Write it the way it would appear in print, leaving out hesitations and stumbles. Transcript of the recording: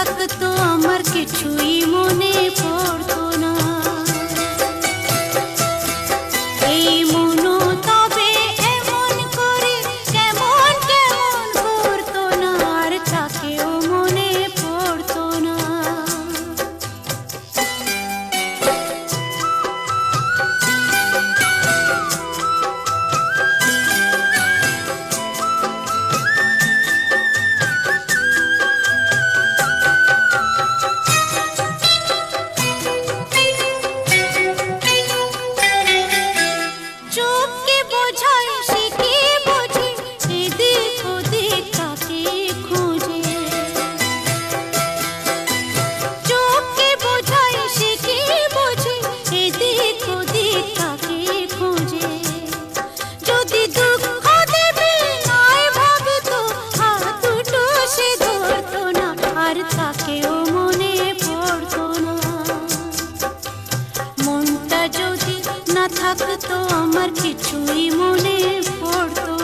থাকতো আমার কিছুই মনে পড়তো না। এই মনও তবে এমন করে কেমন কেমন করতো না, আর তাকেও মনে পড়তো না। চোখকে বোঝায় সে কি বোঝে, এদিক ওদিক কাকে খোঁজে। চোখকে বোঝায় সে কি বোঝে, এদিক ওদিক কাকে খোঁজে। যদি দুঃখ দেবে নয় ভাবতো, হাত দুটো সে ধরতো না, আর তাকেও মনে পড়তো না। মনটা যদি না থাকতো আমার কিছুই মনে পড়তো